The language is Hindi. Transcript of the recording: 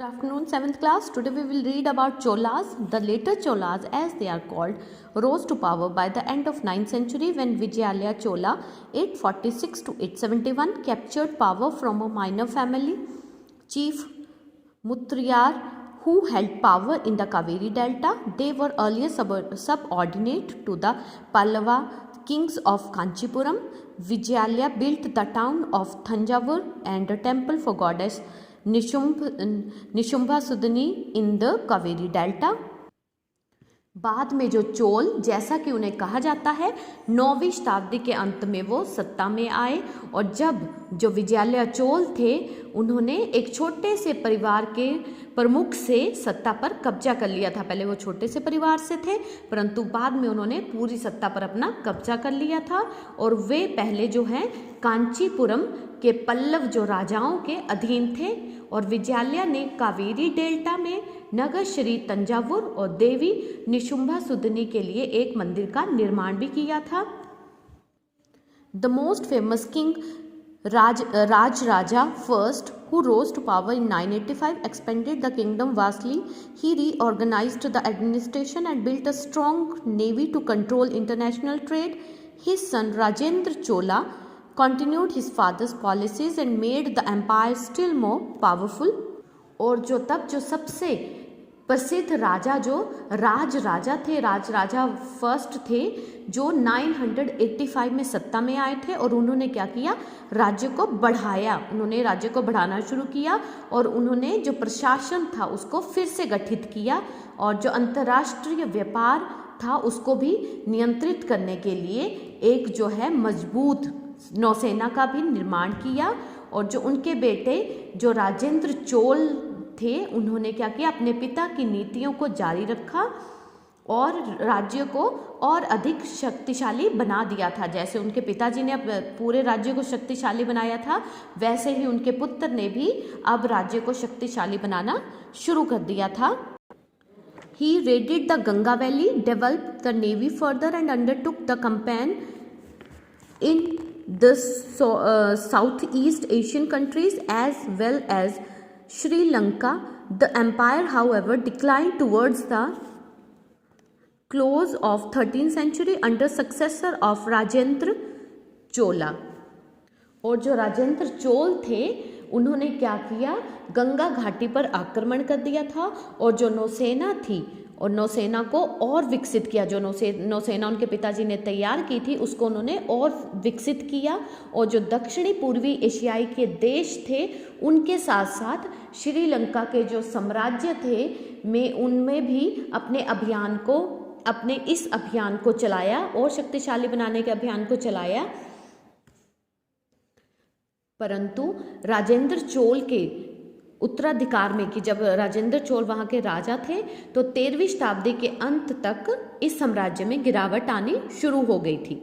Good afternoon, 7th class. Today we will read about Cholas. The later Cholas, as they are called, rose to power by the end of 9th century when Vijayalaya Chola 846 to 871 captured power from a minor family, Chief Mutriyar, who held power in the Kaveri Delta. They were earlier subordinate to the Pallava kings of Kanchipuram. Vijayalaya built the town of Thanjavur and a temple for goddess Nishumbhasudani in the Kaveri delta. बाद में जो चोल, जैसा कि उन्हें कहा जाता है, 9वीं शताब्दी के अंत में वो सत्ता में आए और जब जो विजयालया चोल थे उन्होंने एक छोटे से परिवार के प्रमुख से सत्ता पर कब्जा कर लिया था। पहले वो छोटे से परिवार से थे परंतु बाद में उन्होंने पूरी सत्ता पर अपना कब्जा कर लिया था और वे पहले जो हैं कांचीपुरम के पल्लव जो राजाओं के अधीन थे और विजयालया ने कावेरी डेल्टा में नगर श्री तंजावुर और देवी निशुंभा सुदनी के लिए एक मंदिर का निर्माण भी किया था। The most famous king Raja first, who rose to power in 985, expanded the kingdom vastly. He reorganized the administration and built a strong navy to control international trade. His son Rajendra Chola continued his father's policies and made the empire still more powerful. और जो सबसे प्रसिद्ध राजा जो राजा फर्स्ट थे जो 985 में सत्ता में आए थे और उन्होंने क्या किया, राज्य को बढ़ाया। उन्होंने राज्य को बढ़ाना शुरू किया और उन्होंने जो प्रशासन था उसको फिर से गठित किया और जो अंतर्राष्ट्रीय व्यापार था उसको भी नियंत्रित करने के लिए एक जो है मजबूत नौसेना का भी निर्माण किया। और जो उनके बेटे जो राजेंद्र चोल थे उन्होंने क्या किया, अपने पिता की नीतियों को जारी रखा और राज्य को और अधिक शक्तिशाली बना दिया था। जैसे उनके पिताजी ने पूरे राज्य को शक्तिशाली बनाया था वैसे ही उनके पुत्र ने भी अब राज्य को शक्तिशाली बनाना शुरू कर दिया था। He raided the Ganga Valley, developed the navy further and undertook the campaign in the Southeast Asian countries as well as Sri Lanka. The empire, however, declined towards the close of 13th century under successor of Rajendra Chola. और जो राजेंद्र चोल थे उन्होंने क्या किया, गंगा घाटी पर आक्रमण कर दिया था और जो नौसेना थी और नौसेना को और विकसित किया। जो नौसेना उनके पिताजी ने तैयार की थी उसको उन्होंने और विकसित किया और जो दक्षिणी पूर्वी एशियाई के देश थे उनके साथ साथ श्रीलंका के जो साम्राज्य थे में उनमें भी अपने इस अभियान को चलाया और शक्तिशाली बनाने के अभियान को चलाया। परंतु राजेंद्र चोल के उत्तराधिकार में कि जब राजेंद्र चोल वहाँ के राजा थे तो 13वीं शताब्दी के अंत तक इस साम्राज्य में गिरावट आनी शुरू हो गई थी।